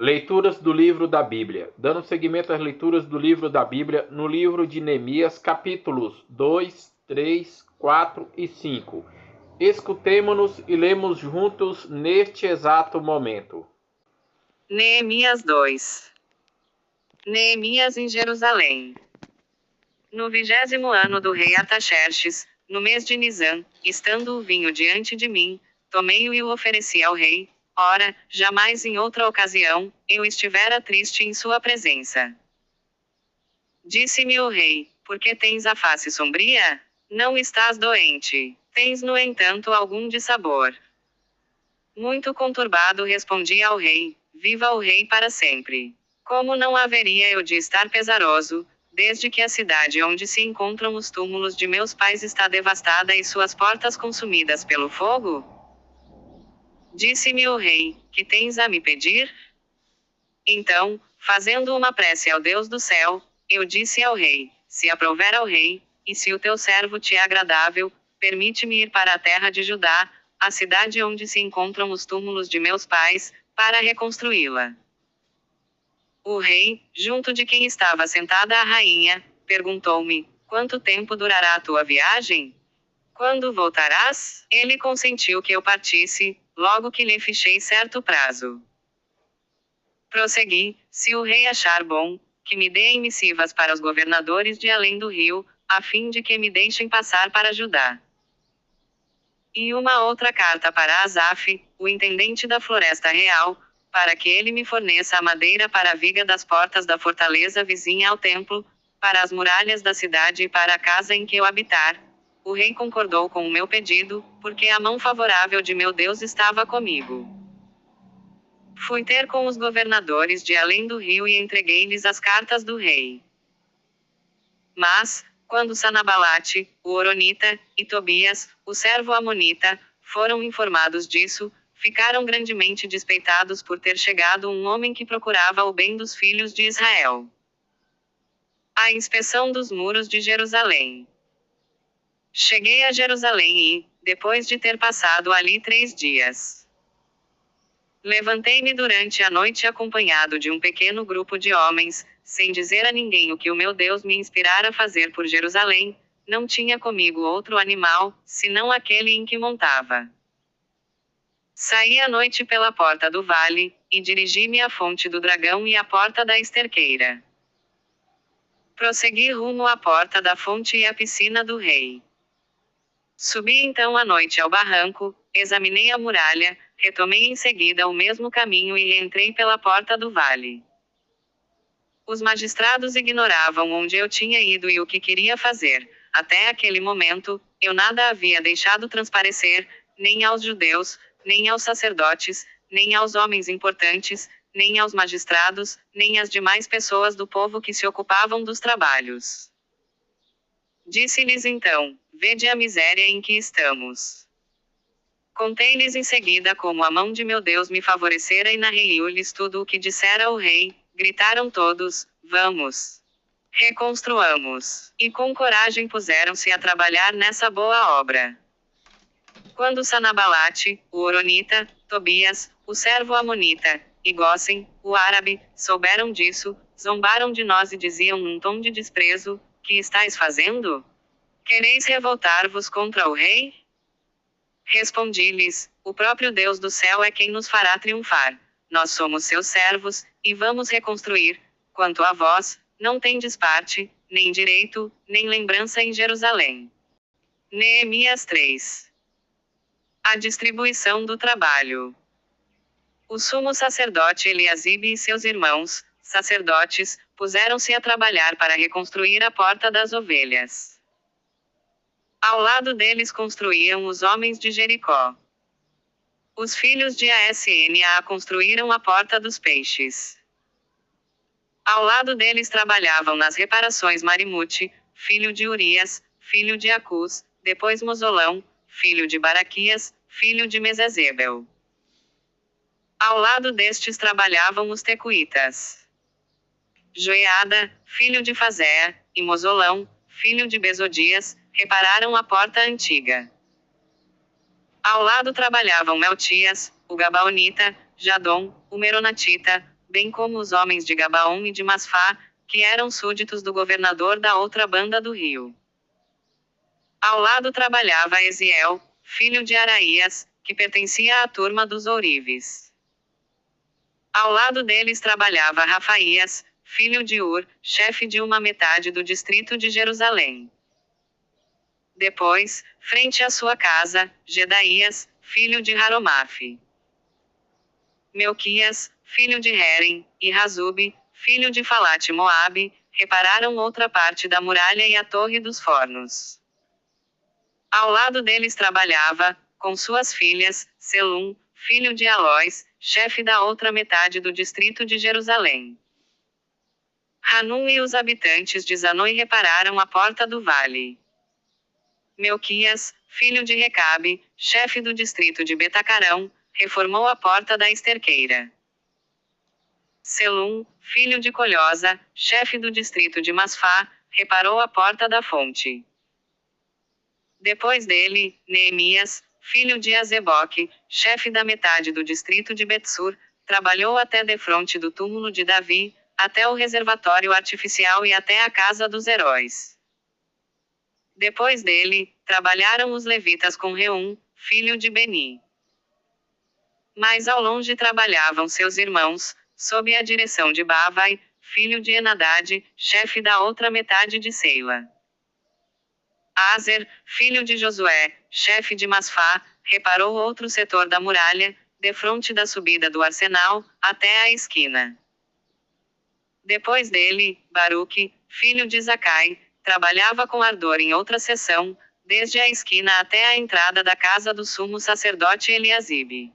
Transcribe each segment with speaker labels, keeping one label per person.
Speaker 1: Leituras do livro da Bíblia. Dando seguimento às leituras do livro da Bíblia, no livro de Neemias, capítulos 2, 3, 4 e 5. Escutemo-nos e lemos juntos neste exato momento.
Speaker 2: Neemias 2. Neemias em Jerusalém. No 20º ano do rei Artaxerxes, no mês de Nisan, estando o vinho diante de mim, tomei-o e o ofereci ao rei. Ora, jamais em outra ocasião, eu estivera triste em sua presença. Disse-me o rei: por que tens a face sombria? Não estás doente. Tens, no entanto, algum dissabor. Muito conturbado respondi ao rei: viva o rei para sempre. Como não haveria eu de estar pesaroso, desde que a cidade onde se encontram os túmulos de meus pais está devastada e suas portas consumidas pelo fogo? Disse-me o rei: que tens a me pedir? Então, fazendo uma prece ao Deus do céu, eu disse ao rei: se aprouver ao rei, e se o teu servo te é agradável, permite-me ir para a terra de Judá, a cidade onde se encontram os túmulos de meus pais, para reconstruí-la. O rei, junto de quem estava sentada a rainha, perguntou-me: quanto tempo durará a tua viagem? Quando voltarás? Ele consentiu que eu partisse, logo que lhe fichei certo prazo. Prossegui: se o rei achar bom, que me deem missivas para os governadores de além do rio, a fim de que me deixem passar para Judá. E uma outra carta para Asaf, o intendente da floresta real, para que ele me forneça a madeira para a viga das portas da fortaleza vizinha ao templo, para as muralhas da cidade e para a casa em que eu habitar. O rei concordou com o meu pedido, porque a mão favorável de meu Deus estava comigo. Fui ter com os governadores de além do rio e entreguei-lhes as cartas do rei. Mas, quando Sanabalate, o Horonita, e Tobias, o servo amonita, foram informados disso, ficaram grandemente despeitados por ter chegado um homem que procurava o bem dos filhos de Israel. A inspeção dos muros de Jerusalém. Cheguei a Jerusalém e, depois de ter passado ali 3 dias, levantei-me durante a noite acompanhado de um pequeno grupo de homens, sem dizer a ninguém o que o meu Deus me inspirara a fazer por Jerusalém. Não tinha comigo outro animal, senão aquele em que montava. Saí à noite pela porta do vale, e dirigi-me à fonte do dragão e à porta da esterqueira. Prossegui rumo à porta da fonte e à piscina do rei. Subi então à noite ao barranco, examinei a muralha, retomei em seguida o mesmo caminho e entrei pela porta do vale. Os magistrados ignoravam onde eu tinha ido e o que queria fazer. Até aquele momento, eu nada havia deixado transparecer, nem aos judeus, nem aos sacerdotes, nem aos homens importantes, nem aos magistrados, nem às demais pessoas do povo que se ocupavam dos trabalhos. Disse-lhes então: vede a miséria em que estamos. Contei-lhes em seguida como a mão de meu Deus me favorecera e narrei-lhes tudo o que dissera o rei. Gritaram todos: vamos! Reconstruamos! E com coragem puseram-se a trabalhar nessa boa obra. Quando Sanabalate, o Horonita, Tobias, o servo amonita, e Gósem, o árabe, souberam disso, zombaram de nós e diziam num tom de desprezo: que estáis fazendo? Quereis revoltar-vos contra o rei? Respondi-lhes: o próprio Deus do céu é quem nos fará triunfar. Nós somos seus servos, e vamos reconstruir. Quanto a vós, não tendes parte, nem direito, nem lembrança em Jerusalém. Neemias 3. A distribuição do trabalho. O sumo sacerdote Eliasibe e seus irmãos, sacerdotes, puseram-se a trabalhar para reconstruir a porta das ovelhas. Ao lado deles construíam os homens de Jericó. Os filhos de Asna construíram a porta dos peixes. Ao lado deles trabalhavam nas reparações Marimute, filho de Urias, filho de Acus, depois Mosolão, filho de Baraquias, filho de Mesezebel. Ao lado destes trabalhavam os tecuitas. Joiada, filho de Fazéa, e Mosolão, filho de Bezodias, repararam a porta antiga. Ao lado trabalhavam Meltias, o Gabaonita, Jadom, o Meronatita, bem como os homens de Gabaon e de Masfá, que eram súditos do governador da outra banda do rio. Ao lado trabalhava Eziel, filho de Araías, que pertencia à turma dos ourives. Ao lado deles trabalhava Rafaías, filho de Ur, chefe de uma metade do distrito de Jerusalém. Depois, frente à sua casa, Gedaías, filho de Haromafe. Melquias, filho de Herem, e Razube, filho de Falate Moabe, repararam outra parte da muralha e a torre dos fornos. Ao lado deles trabalhava, com suas filhas, Selum, filho de Alóis, chefe da outra metade do distrito de Jerusalém. Hanum e os habitantes de Zanoi repararam a porta do vale. Melquias, filho de Recabe, chefe do distrito de Betacarão, reformou a porta da esterqueira. Selum, filho de Colhosa, chefe do distrito de Masfá, reparou a porta da fonte. Depois dele, Neemias, filho de Azeboque, chefe da metade do distrito de Betsur, trabalhou até defronte do túmulo de Davi, até o reservatório artificial e até a casa dos heróis. Depois dele, trabalharam os levitas com Reum, filho de Beni. Mais ao longe trabalhavam seus irmãos, sob a direção de Bavai, filho de Enadade, chefe da outra metade de Seila. Azer, filho de Josué, chefe de Masfá, reparou outro setor da muralha, defronte da subida do arsenal, até a esquina. Depois dele, Baruque, filho de Zacai, trabalhava com ardor em outra seção, desde a esquina até a entrada da casa do sumo sacerdote Eliasibe.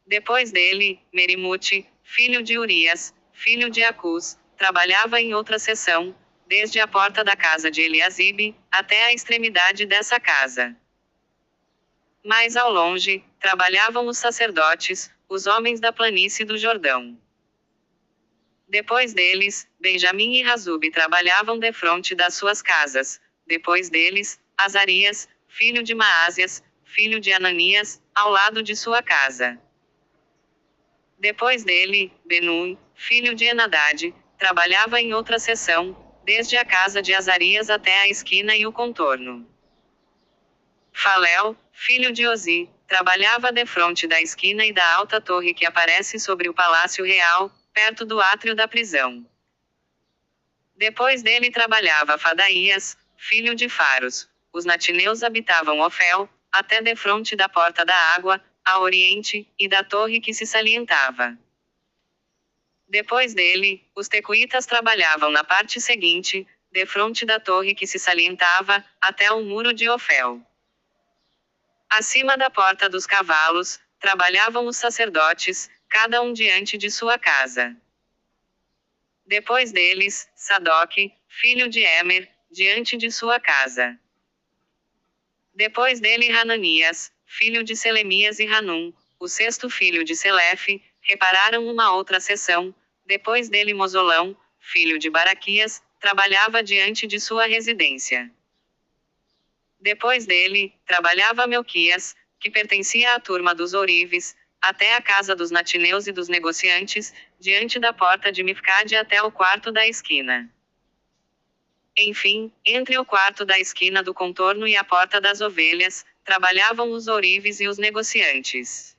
Speaker 2: Depois dele, Merimute, filho de Urias, filho de Acus, trabalhava em outra seção, desde a porta da casa de Eliasibe, até a extremidade dessa casa. Mais ao longe, trabalhavam os sacerdotes, os homens da planície do Jordão. Depois deles, Benjamim e Razube trabalhavam defronte das suas casas. Depois deles, Azarias, filho de Maásias, filho de Ananias, ao lado de sua casa. Depois dele, Benui, filho de Enadade, trabalhava em outra seção, desde a casa de Azarias até a esquina e o contorno. Falel, filho de Ozi, trabalhava defronte da esquina e da alta torre que aparece sobre o palácio real, perto do átrio da prisão. Depois dele trabalhava Fadaías, filho de Faros. Os natineus habitavam Ofel, até defronte da porta da água, a oriente, e da torre que se salientava. Depois dele, os tecoitas trabalhavam na parte seguinte, defronte da torre que se salientava, até o muro de Ofel. Acima da porta dos cavalos, trabalhavam os sacerdotes, cada um diante de sua casa. Depois deles, Sadoque, filho de Emer, diante de sua casa. Depois dele Hananias, filho de Selemias e Hanum, o sexto filho de Selefe, repararam uma outra seção. Depois dele Mosolão, filho de Baraquias, trabalhava diante de sua residência. Depois dele, trabalhava Melquias, que pertencia à turma dos ourives, até a casa dos natineus e dos negociantes, diante da porta de Mifcade até o quarto da esquina. Enfim, entre o quarto da esquina do contorno e a porta das ovelhas, trabalhavam os ourives e os negociantes.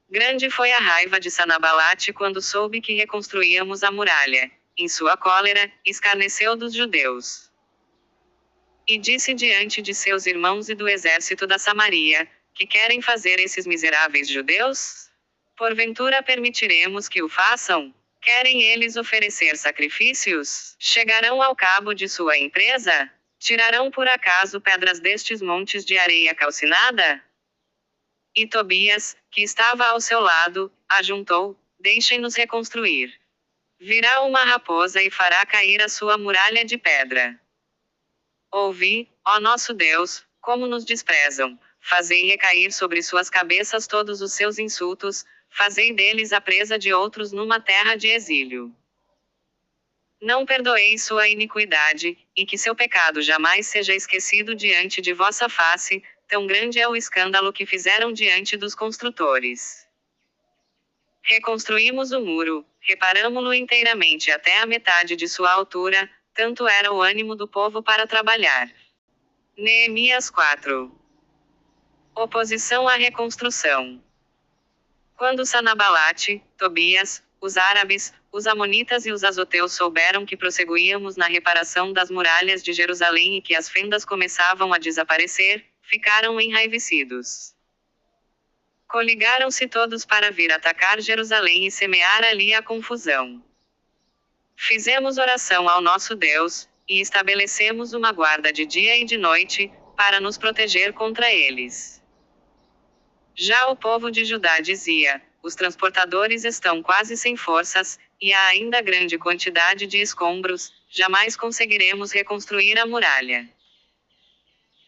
Speaker 2: Grande foi a raiva de Sanabalate quando soube que reconstruíamos a muralha. Em sua cólera, escarneceu dos judeus. E disse diante de seus irmãos e do exército da Samaria: que querem fazer esses miseráveis judeus? Porventura permitiremos que o façam? Querem eles oferecer sacrifícios? Chegarão ao cabo de sua empresa? Tirarão por acaso pedras destes montes de areia calcinada? E Tobias, que estava ao seu lado, ajuntou: deixem-nos reconstruir. Virá uma raposa e fará cair a sua muralha de pedra. Ouvi, ó nosso Deus, como nos desprezam. Fazei recair sobre suas cabeças todos os seus insultos, fazei deles a presa de outros numa terra de exílio. Não perdoeis sua iniquidade, e que seu pecado jamais seja esquecido diante de vossa face, tão grande é o escândalo que fizeram diante dos construtores. Reconstruímos o muro, reparamo-lo inteiramente até a metade de sua altura, tanto era o ânimo do povo para trabalhar. Neemias 4. Oposição à reconstrução. Quando Sanabalate, Tobias, os árabes, os amonitas e os azoteus souberam que prosseguíamos na reparação das muralhas de Jerusalém e que as fendas começavam a desaparecer, ficaram enraivecidos. Coligaram-se todos para vir atacar Jerusalém e semear ali a confusão. Fizemos oração ao nosso Deus, e estabelecemos uma guarda de dia e de noite, para nos proteger contra eles. Já o povo de Judá dizia: os transportadores estão quase sem forças, e há ainda grande quantidade de escombros, jamais conseguiremos reconstruir a muralha.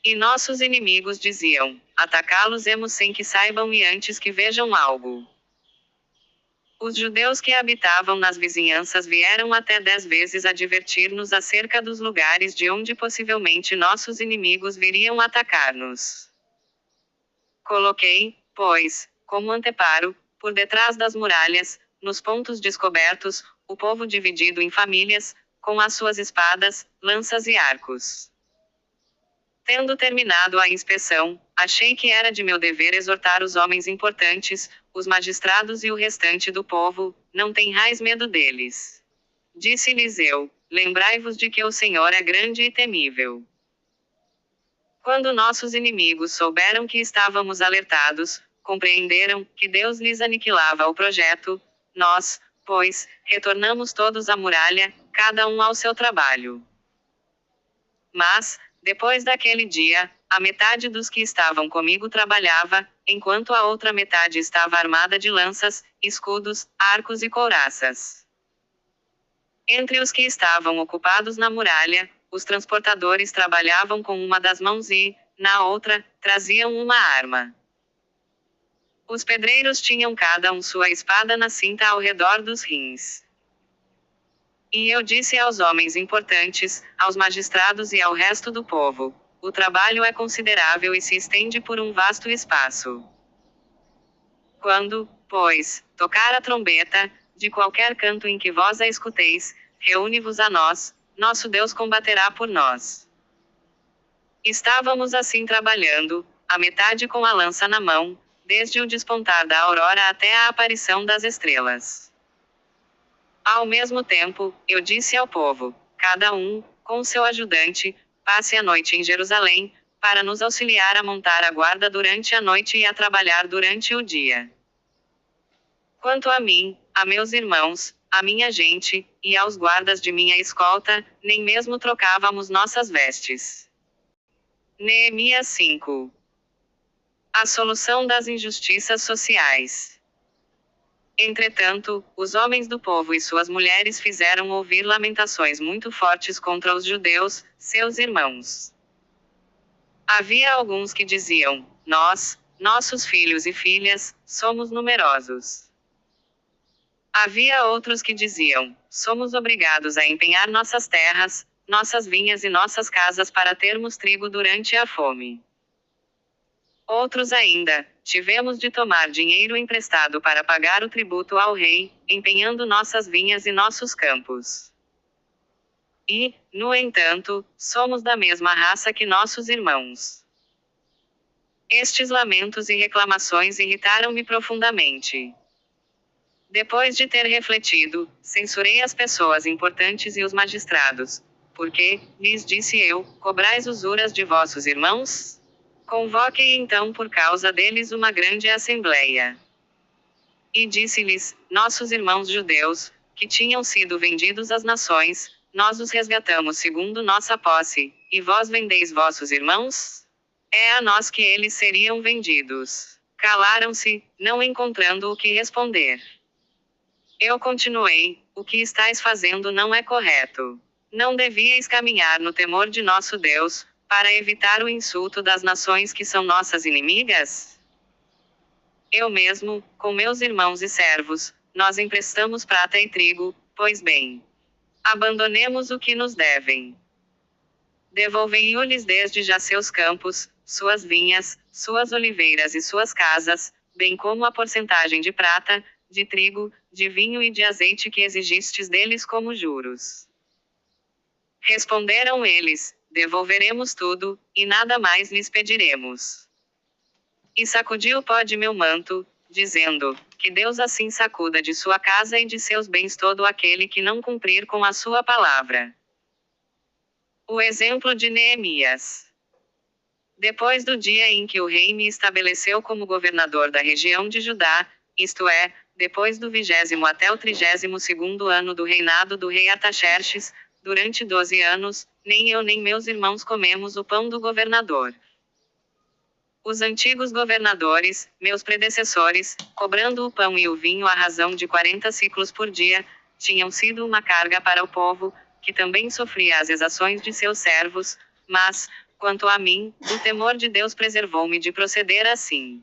Speaker 2: E nossos inimigos diziam: atacá-los-emos sem que saibam e antes que vejam algo. Os judeus que habitavam nas vizinhanças vieram até 10 vezes advertir-nos acerca dos lugares de onde possivelmente nossos inimigos viriam atacar-nos. Coloquei, pois, como anteparo, por detrás das muralhas, nos pontos descobertos, o povo dividido em famílias, com as suas espadas, lanças e arcos. Tendo terminado a inspeção, achei que era de meu dever exortar os homens importantes, os magistrados e o restante do povo: não tenhais medo deles. Disse-lhes eu: lembrai-vos de que o Senhor é grande e temível. Quando nossos inimigos souberam que estávamos alertados, compreenderam que Deus lhes aniquilava o projeto. Nós, pois, retornamos todos à muralha, cada um ao seu trabalho. Mas, depois daquele dia, a metade dos que estavam comigo trabalhava, enquanto a outra metade estava armada de lanças, escudos, arcos e couraças. Entre os que estavam ocupados na muralha, os transportadores trabalhavam com uma das mãos e, na outra, traziam uma arma. Os pedreiros tinham cada um sua espada na cinta ao redor dos rins. E eu disse aos homens importantes, aos magistrados e ao resto do povo: o trabalho é considerável e se estende por um vasto espaço. Quando, pois, tocar a trombeta, de qualquer canto em que vós a escuteis, reúne-vos a nós, nosso Deus combaterá por nós. Estávamos assim trabalhando, a metade com a lança na mão, desde o despontar da aurora até a aparição das estrelas. Ao mesmo tempo, eu disse ao povo: cada um, com seu ajudante, passe a noite em Jerusalém, para nos auxiliar a montar a guarda durante a noite e a trabalhar durante o dia. Quanto a mim, a meus irmãos, a minha gente, e aos guardas de minha escolta, nem mesmo trocávamos nossas vestes. Neemias 5. A solução das injustiças sociais. Entretanto, os homens do povo e suas mulheres fizeram ouvir lamentações muito fortes contra os judeus, seus irmãos. Havia alguns que diziam: nós, nossos filhos e filhas, somos numerosos. Havia outros que diziam: somos obrigados a empenhar nossas terras, nossas vinhas e nossas casas para termos trigo durante a fome. Outros ainda: tivemos de tomar dinheiro emprestado para pagar o tributo ao rei, empenhando nossas vinhas e nossos campos. E, no entanto, somos da mesma raça que nossos irmãos. Estes lamentos e reclamações irritaram-me profundamente. Depois de ter refletido, censurei as pessoas importantes e os magistrados. Porque, lhes disse eu, cobrais usuras de vossos irmãos? Convoquei então por causa deles uma grande assembleia. E disse-lhes: nossos irmãos judeus, que tinham sido vendidos às nações, nós os resgatamos segundo nossa posse, e vós vendeis vossos irmãos? É a nós que eles seriam vendidos. Calaram-se, não encontrando o que responder. Eu continuei: o que estáis fazendo não é correto. Não devíeis caminhar no temor de nosso Deus, para evitar o insulto das nações que são nossas inimigas? Eu mesmo, com meus irmãos e servos, nós emprestamos prata e trigo, pois bem. Abandonemos o que nos devem. Devolvei-lhes desde já seus campos, suas vinhas, suas oliveiras e suas casas, bem como a porcentagem de prata, de trigo, de vinho e de azeite que exigistes deles como juros. Responderam eles: devolveremos tudo, e nada mais lhes pediremos. E sacudi o pó de meu manto, dizendo: que Deus assim sacuda de sua casa e de seus bens todo aquele que não cumprir com a sua palavra. O exemplo de Neemias. Depois do dia em que o rei me estabeleceu como governador da região de Judá, isto é, depois do 20º até o 32º ano do reinado do rei Artaxerxes, durante 12 anos, nem eu nem meus irmãos comemos o pão do governador. Os antigos governadores, meus predecessores, cobrando o pão e o vinho à razão de 40 ciclos por dia, tinham sido uma carga para o povo, que também sofria as exações de seus servos, mas, quanto a mim, o temor de Deus preservou-me de proceder assim.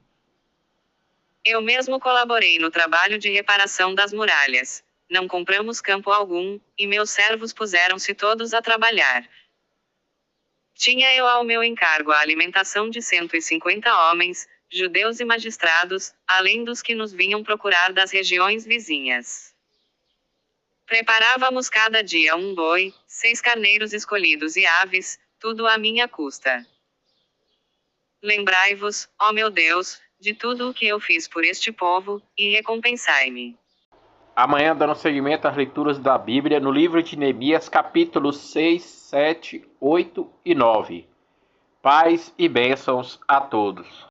Speaker 2: Eu mesmo colaborei no trabalho de reparação das muralhas. Não compramos campo algum, e meus servos puseram-se todos a trabalhar. Tinha eu ao meu encargo a alimentação de 150 homens, judeus e magistrados, além dos que nos vinham procurar das regiões vizinhas. Preparávamos cada dia um boi, 6 carneiros escolhidos e aves, tudo à minha custa. Lembrai-vos, ó meu Deus, de tudo o que eu fiz por este povo, e recompensai-me.
Speaker 1: Amanhã, dando seguimento às leituras da Bíblia no livro de Neemias, capítulos 6, 7, 8 e 9. Paz e bênçãos a todos.